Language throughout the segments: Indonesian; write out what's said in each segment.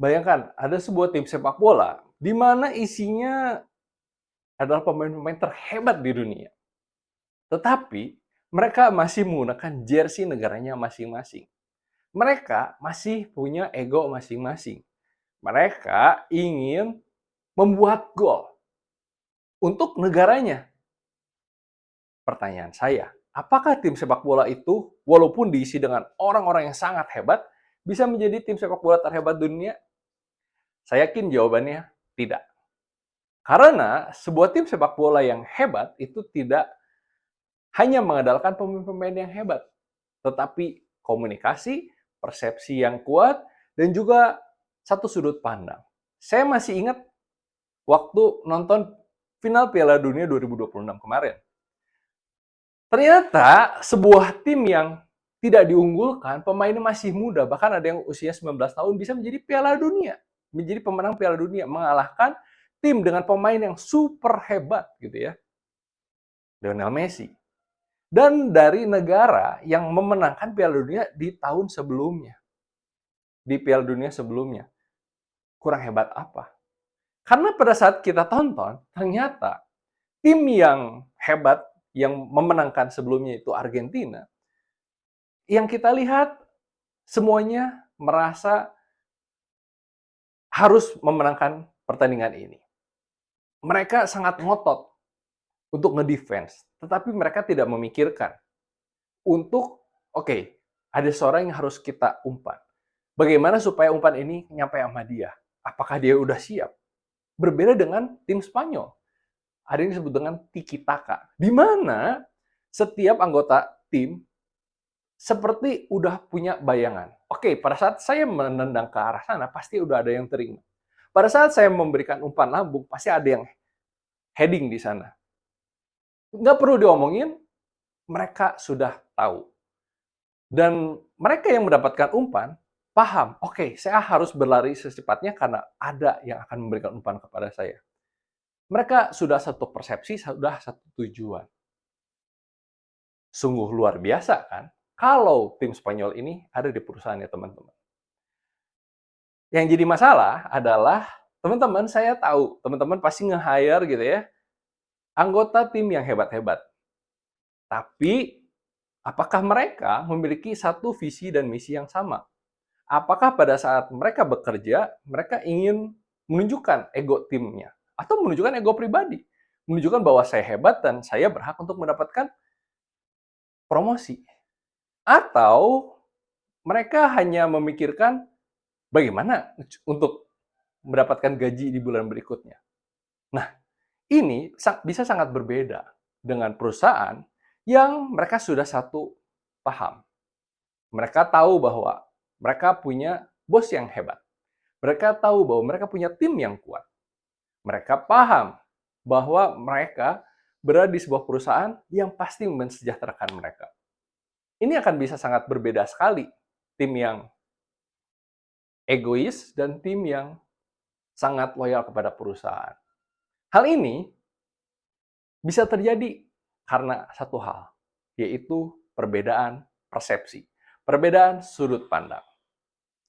Bayangkan ada sebuah tim sepak bola di mana isinya adalah pemain-pemain terhebat di dunia. Tetapi mereka masih menggunakan jersey negaranya masing-masing. Mereka masih punya ego masing-masing. Mereka ingin membuat gol untuk negaranya. Pertanyaan saya, apakah tim sepak bola itu walaupun diisi dengan orang-orang yang sangat hebat bisa menjadi tim sepak bola terhebat dunia? Saya yakin jawabannya tidak. Karena sebuah tim sepak bola yang hebat itu tidak hanya mengandalkan pemain-pemain yang hebat, tetapi komunikasi, persepsi yang kuat, dan juga satu sudut pandang. Saya masih ingat waktu nonton final Piala Dunia 2026 kemarin. Ternyata sebuah tim yang tidak diunggulkan, pemainnya masih muda, bahkan ada yang usia 19 tahun bisa menjadi Piala Dunia, menjadi pemenang Piala Dunia, mengalahkan tim dengan pemain yang super hebat gitu ya, Lionel Messi. Dan dari negara yang memenangkan Piala Dunia di tahun sebelumnya, di Piala Dunia sebelumnya. Kurang hebat apa? Karena pada saat kita tonton, ternyata tim yang hebat yang memenangkan sebelumnya itu Argentina, yang kita lihat semuanya merasa harus memenangkan pertandingan ini. Mereka sangat ngotot untuk ngedefense, tetapi mereka tidak memikirkan untuk, oke, ada seorang yang harus kita umpan. Bagaimana supaya umpan ini nyampe sama dia? Apakah dia udah siap? Berbeda dengan tim Spanyol. Ada yang disebut dengan tiki taka, di mana setiap anggota tim seperti udah punya bayangan. Oke, pada saat saya menendang ke arah sana, pasti udah ada yang terima. Pada saat saya memberikan umpan lambung, pasti ada yang heading di sana. Nggak perlu diomongin, mereka sudah tahu. Dan mereka yang mendapatkan umpan, paham, oke, saya harus berlari secepatnya karena ada yang akan memberikan umpan kepada saya. Mereka sudah satu persepsi, sudah satu tujuan. Sungguh luar biasa kan? Kalau tim Spanyol ini ada di perusahaannya teman-teman. Yang jadi masalah adalah teman-teman saya tahu, teman-teman pasti nge-hire gitu ya, anggota tim yang hebat-hebat. Tapi apakah mereka memiliki satu visi dan misi yang sama? Apakah pada saat mereka bekerja, mereka ingin menunjukkan ego timnya? Atau menunjukkan ego pribadi? Menunjukkan bahwa saya hebat dan saya berhak untuk mendapatkan promosi. Atau mereka hanya memikirkan bagaimana untuk mendapatkan gaji di bulan berikutnya. Nah, ini bisa sangat berbeda dengan perusahaan yang mereka sudah satu paham. Mereka tahu bahwa mereka punya bos yang hebat. Mereka tahu bahwa mereka punya tim yang kuat. Mereka paham bahwa mereka berada di sebuah perusahaan yang pasti mensejahterakan mereka. Ini akan bisa sangat berbeda sekali tim yang egois dan tim yang sangat loyal kepada perusahaan. Hal ini bisa terjadi karena satu hal, yaitu perbedaan persepsi, perbedaan sudut pandang,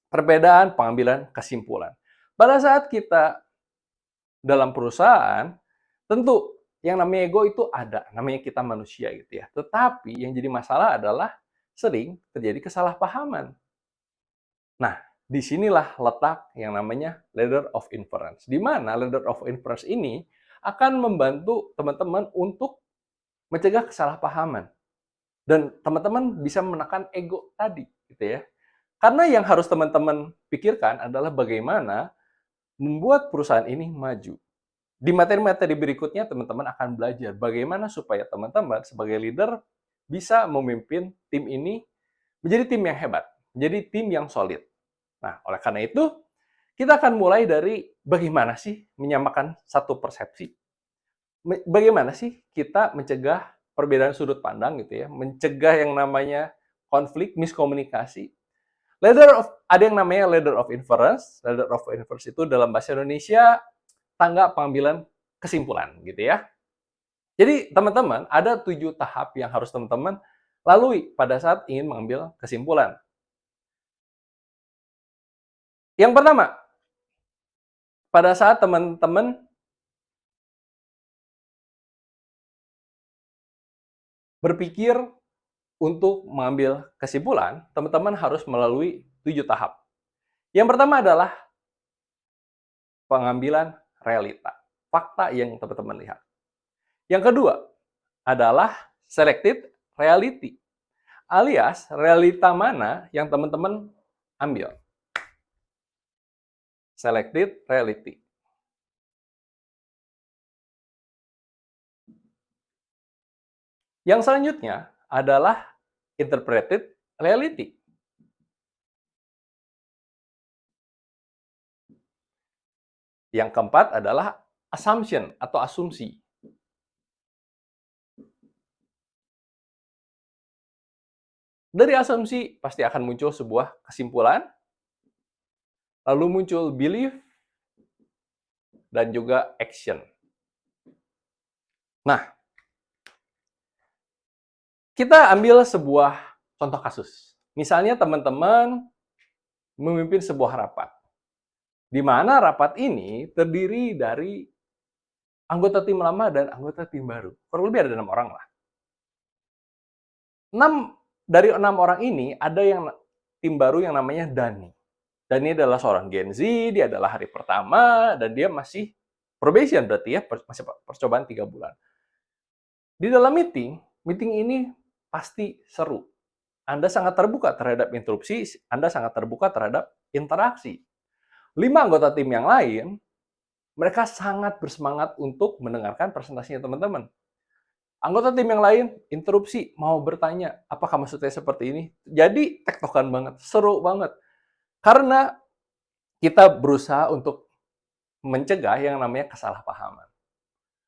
perbedaan pengambilan kesimpulan. Pada saat kita dalam perusahaan, tentu yang namanya ego itu ada, namanya kita manusia gitu ya. Tetapi yang jadi masalah adalah sering terjadi kesalahpahaman. Nah, disinilah letak yang namanya ladder of inference. Di mana ladder of inference ini akan membantu teman-teman untuk mencegah kesalahpahaman. Dan teman-teman bisa menekan ego tadi, gitu ya. Karena yang harus teman-teman pikirkan adalah bagaimana membuat perusahaan ini maju. Di materi-materi berikutnya, teman-teman akan belajar bagaimana supaya teman-teman sebagai leader bisa memimpin tim ini menjadi tim yang hebat, menjadi tim yang solid. Nah, oleh karena itu, kita akan mulai dari bagaimana sih menyamakan satu persepsi. Bagaimana sih kita mencegah perbedaan sudut pandang gitu ya, mencegah yang namanya konflik, miskomunikasi. Ada yang namanya ladder of inference. Ladder of inference itu dalam bahasa Indonesia tangga pengambilan kesimpulan gitu ya. Jadi teman-teman ada 7 tahap yang harus teman-teman lalui pada saat ingin mengambil kesimpulan. Yang pertama, pada saat teman-teman berpikir untuk mengambil kesimpulan, teman-teman harus melalui 7 tahap. Yang pertama adalah pengambilan realita, fakta yang teman-teman lihat. Yang kedua adalah selected reality, alias realita mana yang teman-teman ambil. Selected reality. Yang selanjutnya adalah interpreted reality. Yang keempat adalah assumption atau asumsi. Dari asumsi pasti akan muncul sebuah kesimpulan, lalu muncul belief, dan juga action. Nah, kita ambil sebuah contoh kasus. Misalnya teman-teman memimpin sebuah rapat, di mana rapat ini terdiri dari anggota tim lama dan anggota tim baru. Kurang lebih ada 6 orang lah. 6 dari 6 orang ini ada yang tim baru yang namanya Dani. Dani adalah seorang Gen Z, dia adalah hari pertama, dan dia masih probation berarti ya, masih percobaan 3 bulan. Di dalam meeting ini pasti seru. Anda sangat terbuka terhadap interupsi, Anda sangat terbuka terhadap interaksi. 5 anggota tim yang lain, mereka sangat bersemangat untuk mendengarkan presentasinya teman-teman. Anggota tim yang lain, interupsi, mau bertanya, apakah maksudnya seperti ini? Jadi, tektokan banget, seru banget. Karena kita berusaha untuk mencegah yang namanya kesalahpahaman.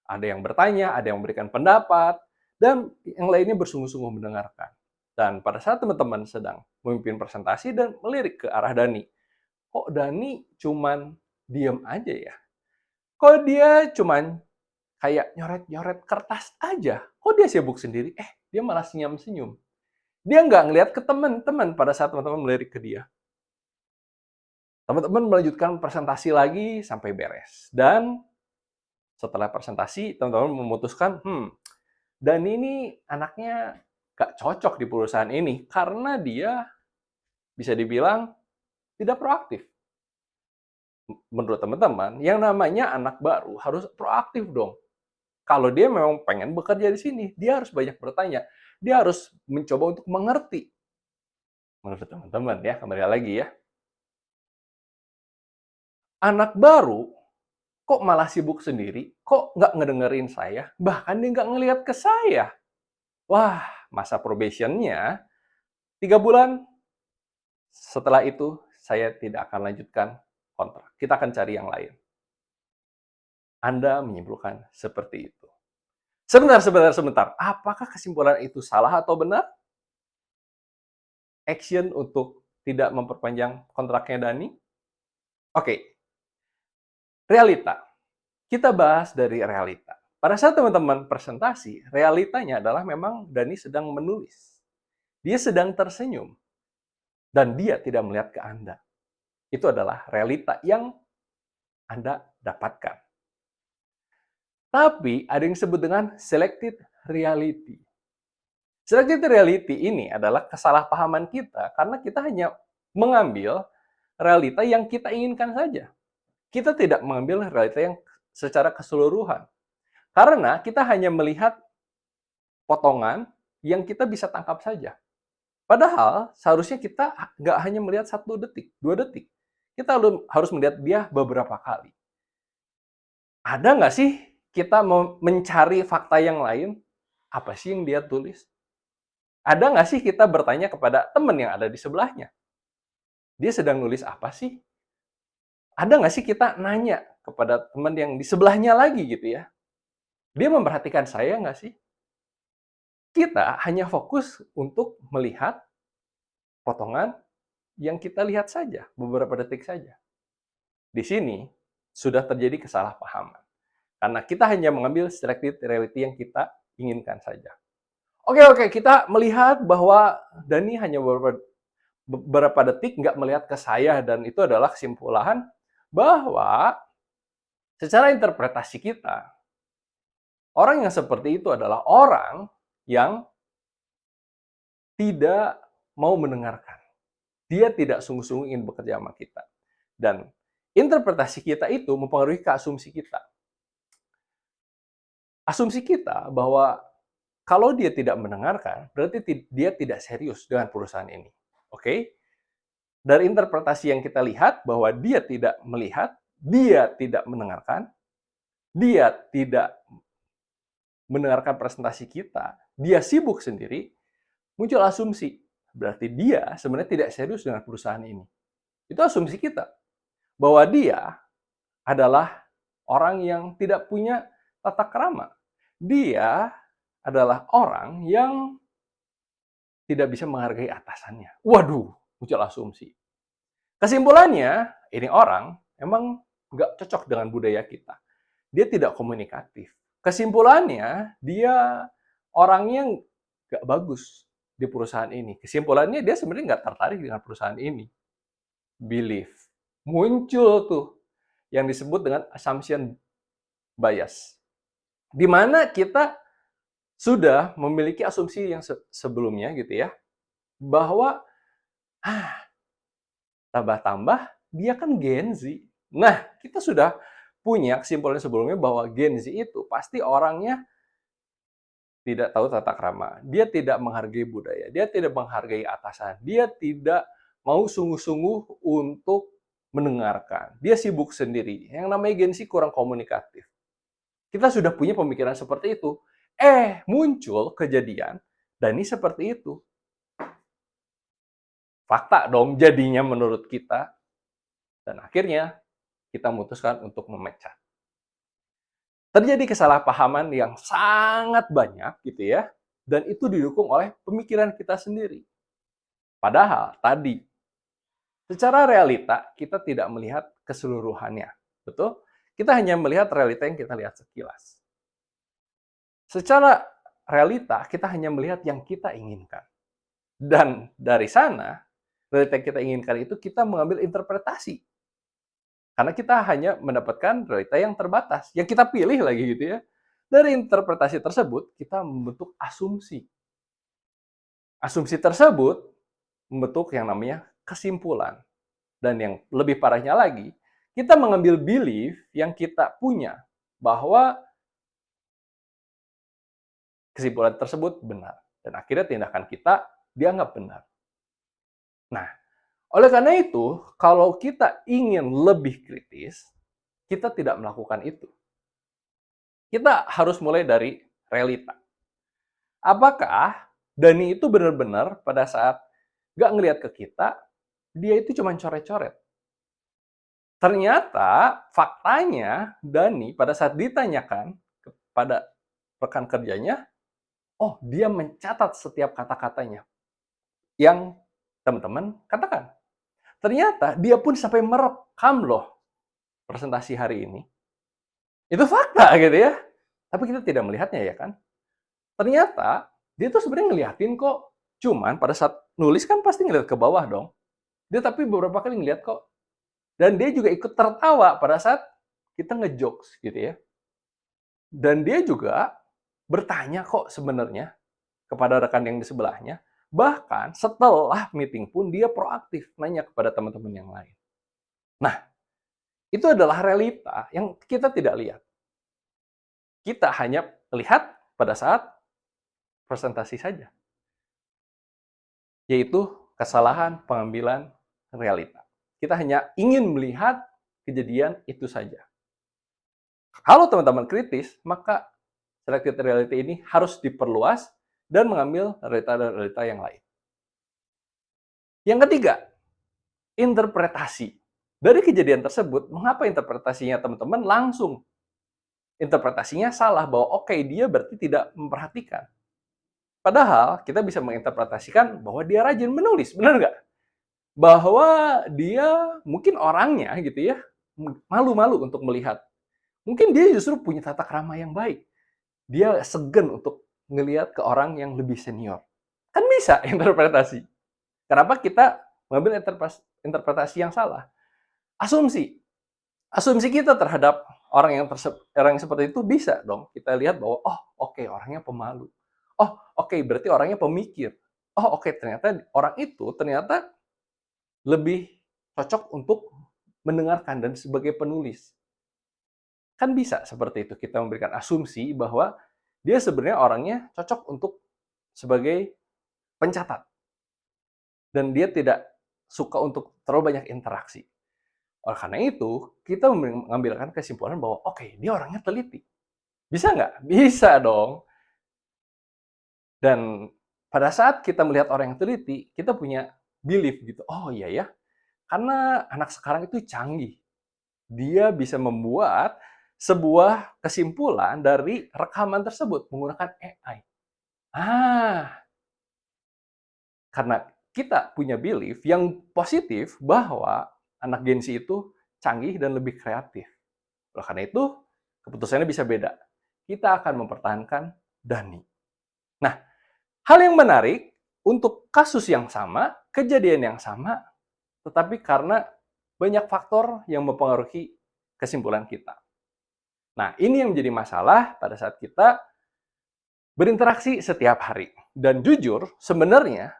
Ada yang bertanya, ada yang memberikan pendapat, dan yang lainnya bersungguh-sungguh mendengarkan. Dan pada saat teman-teman sedang memimpin presentasi dan melirik ke arah Dani, kok Dani cuman diem aja ya? Kok dia cuman kayak nyoret-nyoret kertas aja? Kok dia sibuk sendiri? Dia malah senyum-senyum. Dia nggak ngeliat ke teman-teman pada saat teman-teman melirik ke dia. Teman-teman melanjutkan presentasi lagi sampai beres. Dan setelah presentasi, teman-teman memutuskan, Dani ini anaknya nggak cocok di perusahaan ini karena dia bisa dibilang tidak proaktif. Menurut teman-teman, yang namanya anak baru harus proaktif dong. Kalau dia memang pengen bekerja di sini, dia harus banyak bertanya. Dia harus mencoba untuk mengerti. Menurut teman-teman ya, kembali lagi ya. Anak baru kok malah sibuk sendiri, kok nggak ngedengerin saya, bahkan dia nggak ngelihat ke saya. Wah, masa probationnya 3 bulan, setelah itu saya tidak akan lanjutkan kontrak. Kita akan cari yang lain. Anda menyimpulkan seperti itu. Sebentar. Apakah kesimpulan itu salah atau benar? Action untuk tidak memperpanjang kontraknya Dani? Oke. Realita. Kita bahas dari realita. Pada saat teman-teman presentasi, realitanya adalah memang Dani sedang menulis. Dia sedang tersenyum. Dan dia tidak melihat ke Anda. Itu adalah realita yang Anda dapatkan. Tapi ada yang disebut dengan selected reality. Selected reality ini adalah kesalahpahaman kita karena kita hanya mengambil realita yang kita inginkan saja. Kita tidak mengambil realita yang secara keseluruhan. Karena kita hanya melihat potongan yang kita bisa tangkap saja. Padahal seharusnya kita nggak hanya melihat 1 detik, 2 detik. Kita harus melihat dia beberapa kali. Ada nggak sih kita mau mencari fakta yang lain? Apa sih yang dia tulis? Ada nggak sih kita bertanya kepada teman yang ada di sebelahnya? Dia sedang nulis apa sih? Ada nggak sih kita nanya kepada teman yang di sebelahnya lagi gitu ya? Dia memperhatikan saya nggak sih? Kita hanya fokus untuk melihat potongan yang kita lihat saja, beberapa detik saja. Di sini sudah terjadi kesalahpahaman. Karena kita hanya mengambil selected reality yang kita inginkan saja. Oke, kita melihat bahwa Dani hanya beberapa detik nggak melihat ke saya, dan itu adalah kesimpulan bahwa Secara interpretasi kita, orang yang seperti itu adalah orang yang tidak mau mendengarkan. Dia tidak sungguh-sungguh ingin bekerja sama kita. Dan interpretasi kita itu mempengaruhi ke asumsi kita. Asumsi kita bahwa kalau dia tidak mendengarkan, berarti dia tidak serius dengan perusahaan ini. Oke? Dari interpretasi yang kita lihat bahwa dia tidak melihat, dia tidak mendengarkan, dia tidak mendengarkan presentasi kita, dia sibuk sendiri, muncul asumsi. Berarti dia sebenarnya tidak serius dengan perusahaan ini. Itu asumsi kita. Bahwa dia adalah orang yang tidak punya tata krama. Dia adalah orang yang tidak bisa menghargai atasannya. Waduh, muncul asumsi. Kesimpulannya, ini orang emang nggak cocok dengan budaya kita. Dia tidak komunikatif. Kesimpulannya, dia orangnya nggak bagus di perusahaan ini. Kesimpulannya, dia sebenarnya nggak tertarik dengan perusahaan ini. Belief. Muncul tuh yang disebut dengan assumption bias. Di mana kita sudah memiliki asumsi yang sebelumnya gitu ya, bahwa tambah-tambah dia kan Gen Z. Nah, kita sudah punya kesimpulan sebelumnya bahwa Gen Z itu pasti orangnya tidak tahu tata krama, dia tidak menghargai budaya, dia tidak menghargai atasan, dia tidak mau sungguh-sungguh untuk mendengarkan. Dia sibuk sendiri. Yang namanya Gen Z kurang komunikatif. Kita sudah punya pemikiran seperti itu. Muncul kejadian dan ini seperti itu. Fakta dong jadinya menurut kita. Dan akhirnya kita memutuskan untuk memecat. Terjadi kesalahpahaman yang sangat banyak gitu ya, dan itu didukung oleh pemikiran kita sendiri. Padahal tadi, secara realita kita tidak melihat keseluruhannya, betul? Kita hanya melihat realita yang kita lihat sekilas. Secara realita kita hanya melihat yang kita inginkan. Dan dari sana, realita yang kita inginkan itu kita mengambil interpretasi. Karena kita hanya mendapatkan realita yang terbatas, yang kita pilih lagi gitu ya. Dari interpretasi tersebut, kita membentuk asumsi. Asumsi tersebut membentuk yang namanya kesimpulan. Dan yang lebih parahnya lagi, kita mengambil belief yang kita punya bahwa kesimpulan tersebut benar. Dan akhirnya tindakan kita dianggap benar. Nah, oleh karena itu, kalau kita ingin lebih kritis, kita tidak melakukan itu. Kita harus mulai dari realita. Apakah Dani itu benar-benar pada saat nggak ngelihat ke kita, dia itu cuma coret-coret? Ternyata faktanya Dani pada saat ditanyakan kepada rekan kerjanya, dia mencatat setiap kata-katanya yang teman-teman katakan. Ternyata dia pun sampai merekam loh presentasi hari ini. Itu fakta gitu ya. Tapi kita tidak melihatnya ya kan. Ternyata dia tuh sebenarnya ngeliatin kok. Cuman pada saat nulis kan pasti ngeliat ke bawah dong. Dia tapi beberapa kali ngeliat kok. Dan dia juga ikut tertawa pada saat kita ngejokes gitu ya. Dan dia juga bertanya kok sebenarnya kepada rekan yang di sebelahnya. Bahkan setelah meeting pun dia proaktif nanya kepada teman-teman yang lain. Nah, itu adalah realita yang kita tidak lihat. Kita hanya lihat pada saat presentasi saja. Yaitu kesalahan pengambilan realita. Kita hanya ingin melihat kejadian itu saja. Kalau teman-teman kritis, maka selected reality ini harus diperluas dan mengambil realita-realita yang lain. Yang ketiga, interpretasi. Dari kejadian tersebut, mengapa interpretasinya teman-teman langsung interpretasinya salah bahwa dia berarti tidak memperhatikan. Padahal kita bisa menginterpretasikan bahwa dia rajin menulis, benar nggak? Bahwa dia mungkin orangnya gitu ya, malu-malu untuk melihat. Mungkin dia justru punya tata krama yang baik. Dia segan untuk ngelihat ke orang yang lebih senior. Kan bisa interpretasi. Kenapa kita mengambil interpretasi yang salah? Asumsi kita terhadap orang yang seperti itu bisa dong kita lihat bahwa, oh oke orangnya pemalu. Oh oke berarti orangnya pemikir. Oh oke ternyata orang itu ternyata lebih cocok untuk mendengarkan dan sebagai penulis. Kan bisa seperti itu kita memberikan asumsi bahwa dia sebenarnya orangnya cocok untuk sebagai pencatat dan dia tidak suka untuk terlalu banyak interaksi. Oleh karena itu, kita mengambilkan kesimpulan bahwa oke, dia orangnya teliti. Bisa nggak? Bisa dong. Dan pada saat kita melihat orang yang teliti, kita punya belief gitu. Oh iya ya, karena anak sekarang itu canggih. Dia bisa membuat sebuah kesimpulan dari rekaman tersebut menggunakan AI. Ah, karena kita punya belief yang positif bahwa anak Gen Z itu canggih dan lebih kreatif. Oleh karena itu, keputusannya bisa beda. Kita akan mempertahankan Dani. Nah, hal yang menarik untuk kasus yang sama, kejadian yang sama, tetapi karena banyak faktor yang mempengaruhi kesimpulan kita. Nah, ini yang menjadi masalah pada saat kita berinteraksi setiap hari. Dan jujur, sebenarnya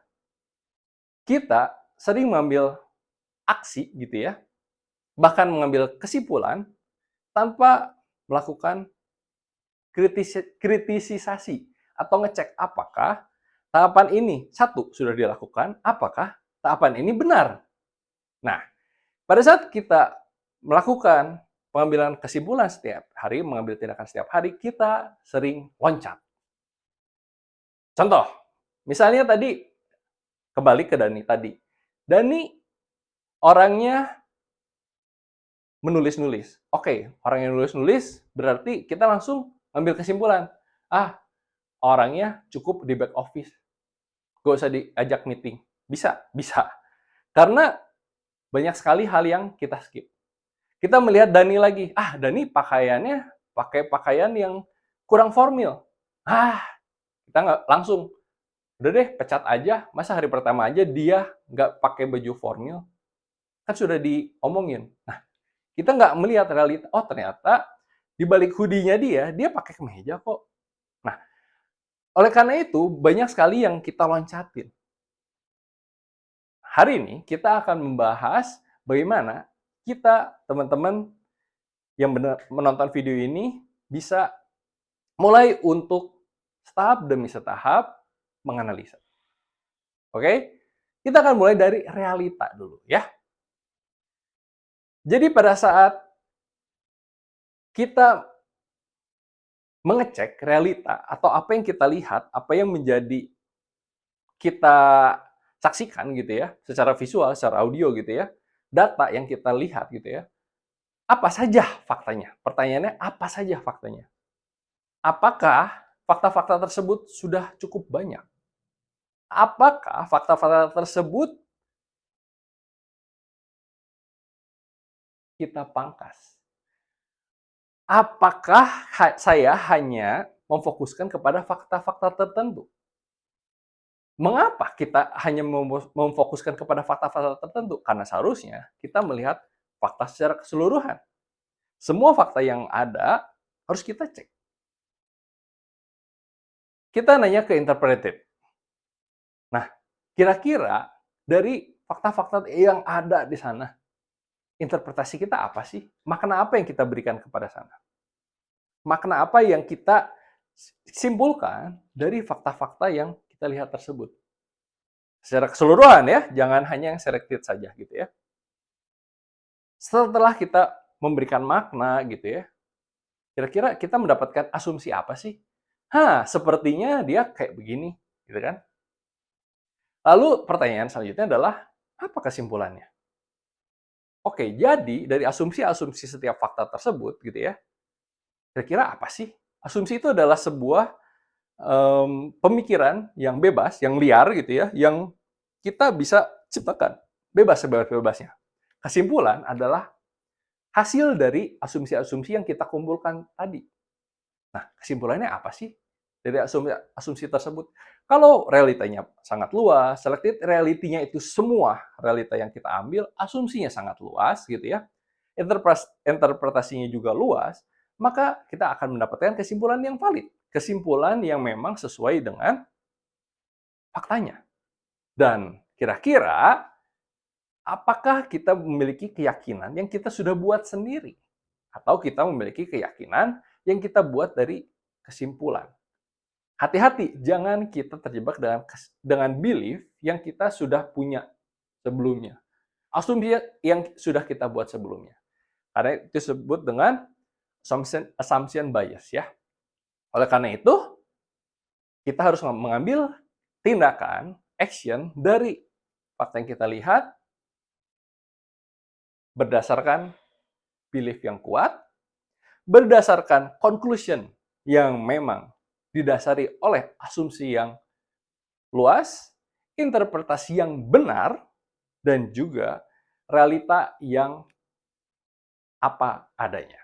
kita sering mengambil aksi gitu ya, bahkan mengambil kesimpulan tanpa melakukan kritisisasi atau ngecek apakah tahapan ini satu sudah dilakukan, apakah tahapan ini benar. Nah, pada saat kita melakukan pengambilan kesimpulan setiap hari, mengambil tindakan setiap hari, kita sering loncat. Contoh, misalnya tadi kembali ke Dani tadi. Dani orangnya menulis-nulis. Oke, orang yang nulis-nulis berarti kita langsung ambil kesimpulan. Ah, orangnya cukup di back office. Gak usah diajak meeting. Bisa, bisa. Karena banyak sekali hal yang kita skip. Kita melihat Dani lagi. Ah, Dani pakaiannya pakai pakaian yang kurang formal. Ah, kita nggak langsung. Udah deh, pecat aja. Masa hari pertama aja dia nggak pakai baju formal? Kan sudah diomongin. Nah, kita nggak melihat realita. Oh, ternyata di balik hoodie-nya dia pakai kemeja kok. Nah, oleh karena itu, banyak sekali yang kita loncatin. Hari ini kita akan membahas bagaimana kita, teman-teman yang menonton video ini, bisa mulai untuk tahap demi setahap menganalisa. Oke? Kita akan mulai dari realita dulu ya. Jadi pada saat kita mengecek realita atau apa yang kita lihat, apa yang menjadi kita saksikan gitu ya, secara visual, secara audio gitu ya, data yang kita lihat gitu ya, apa saja faktanya? Pertanyaannya, apa saja faktanya? Apakah fakta-fakta tersebut sudah cukup banyak? Apakah fakta-fakta tersebut kita pangkas? Apakah saya hanya memfokuskan kepada fakta-fakta tertentu? Mengapa kita hanya memfokuskan kepada fakta-fakta tertentu? Karena seharusnya kita melihat fakta secara keseluruhan. Semua fakta yang ada harus kita cek. Kita nanya ke interpreted. Nah, kira-kira dari fakta-fakta yang ada di sana, interpretasi kita apa sih? Makna apa yang kita berikan kepada sana? Makna apa yang kita simpulkan dari fakta-fakta yang kita lihat tersebut? Secara keseluruhan ya, jangan hanya yang selected saja gitu ya. Setelah kita memberikan makna gitu ya, kira-kira kita mendapatkan asumsi apa sih? Sepertinya dia kayak begini, gitu kan? Lalu pertanyaan selanjutnya adalah, apa kesimpulannya? Oke, jadi dari asumsi-asumsi setiap fakta tersebut, gitu ya, kira-kira apa sih? Asumsi itu adalah sebuah pemikiran yang bebas, yang liar gitu ya, yang kita bisa ciptakan bebas sebebas-bebasnya. Kesimpulan adalah hasil dari asumsi-asumsi yang kita kumpulkan tadi. Nah, kesimpulannya apa sih dari asumsi tersebut? Kalau realitanya sangat luas, selected reality-nya itu semua realita yang kita ambil, asumsinya sangat luas gitu ya. Interpretasinya juga luas, maka kita akan mendapatkan kesimpulan yang valid, kesimpulan yang memang sesuai dengan faktanya. Dan kira-kira apakah kita memiliki keyakinan yang kita sudah buat sendiri? Atau kita memiliki keyakinan yang kita buat dari kesimpulan? Hati-hati, jangan kita terjebak dengan belief yang kita sudah punya sebelumnya. Asumsi yang sudah kita buat sebelumnya. Karena itu disebut dengan assumption bias ya. Oleh karena itu, kita harus mengambil tindakan, action dari fakta yang kita lihat berdasarkan belief yang kuat, berdasarkan conclusion yang memang didasari oleh asumsi yang luas, interpretasi yang benar, dan juga realita yang apa adanya.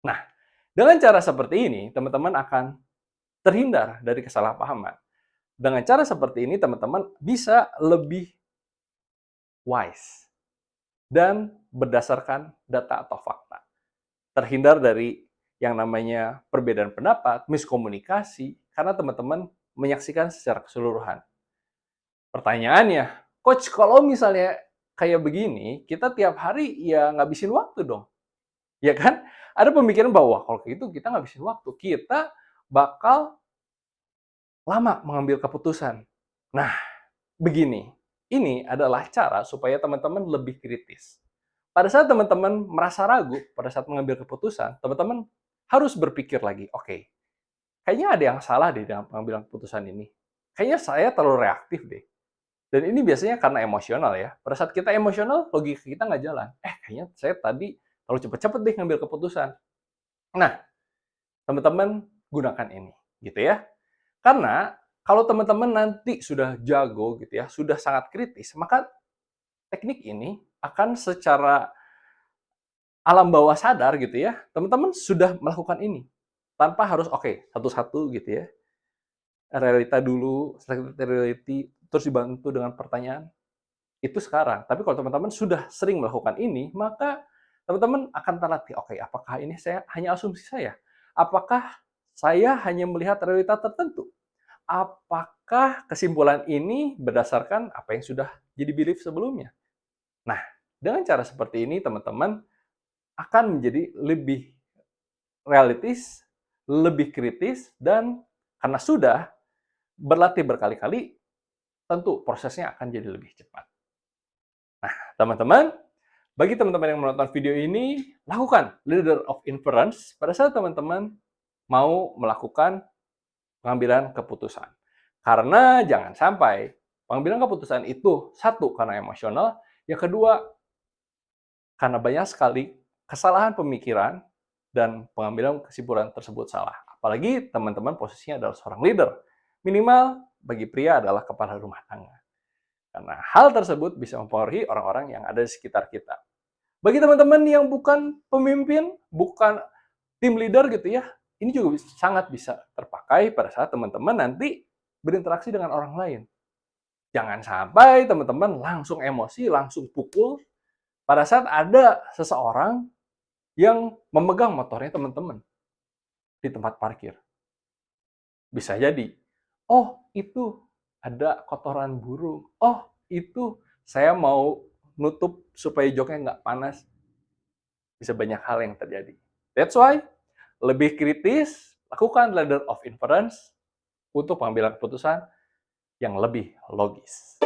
Nah, dengan cara seperti ini, teman-teman akan terhindar dari kesalahpahaman. Dengan cara seperti ini, teman-teman bisa lebih wise dan berdasarkan data atau fakta. Terhindar dari yang namanya perbedaan pendapat, miskomunikasi, karena teman-teman menyaksikan secara keseluruhan. Pertanyaannya, Coach, kalau misalnya kayak begini, kita tiap hari ya ngabisin waktu dong. Ya kan? Ada pemikiran bahwa kalau gitu kita ngabisin waktu. Kita bakal lama mengambil keputusan. Nah, begini. Ini adalah cara supaya teman-teman lebih kritis. Pada saat teman-teman merasa ragu pada saat mengambil keputusan, teman-teman harus berpikir lagi, oke, kayaknya ada yang salah deh dengan pengambilan keputusan ini. Kayaknya saya terlalu reaktif deh. Dan ini biasanya karena emosional ya. Pada saat kita emosional, logika kita nggak jalan. Kayaknya saya tadi terlalu cepat-cepat deh ngambil keputusan. Nah, teman-teman gunakan ini, gitu ya. Karena kalau teman-teman nanti sudah jago gitu ya, sudah sangat kritis, maka teknik ini akan secara alam bawah sadar gitu ya, teman-teman sudah melakukan ini. Tanpa harus, oke, satu-satu gitu ya. Realita dulu, reality, terus dibantu dengan pertanyaan. Itu sekarang. Tapi kalau teman-teman sudah sering melakukan ini, maka teman-teman akan terlatih, oke, apakah ini saya hanya asumsi saya? Apakah saya hanya melihat realita tertentu? Apakah kesimpulan ini berdasarkan apa yang sudah jadi belief sebelumnya? Nah, dengan cara seperti ini, teman-teman akan menjadi lebih realistis, lebih kritis, dan karena sudah berlatih berkali-kali, tentu prosesnya akan jadi lebih cepat. Nah, teman-teman, bagi teman-teman yang menonton video ini, lakukan leader of inference pada saat teman-teman mau melakukan pengambilan keputusan. Karena jangan sampai pengambilan keputusan itu, satu, karena emosional, yang kedua, karena banyak sekali kesalahan pemikiran dan pengambilan kesimpulan tersebut salah. Apalagi teman-teman posisinya adalah seorang leader. Minimal bagi pria adalah kepala rumah tangga. Karena hal tersebut bisa mempengaruhi orang-orang yang ada di sekitar kita. Bagi teman-teman yang bukan pemimpin, bukan tim leader gitu ya, ini juga sangat bisa terpakai pada saat teman-teman nanti berinteraksi dengan orang lain. Jangan sampai teman-teman langsung emosi, langsung pukul pada saat ada seseorang yang memegang motornya teman-teman di tempat parkir. Bisa jadi, oh itu ada kotoran burung, oh itu saya mau nutup supaya joknya nggak panas. Bisa banyak hal yang terjadi. That's why, lebih kritis, lakukan ladder of inference untuk pengambilan keputusan yang lebih logis.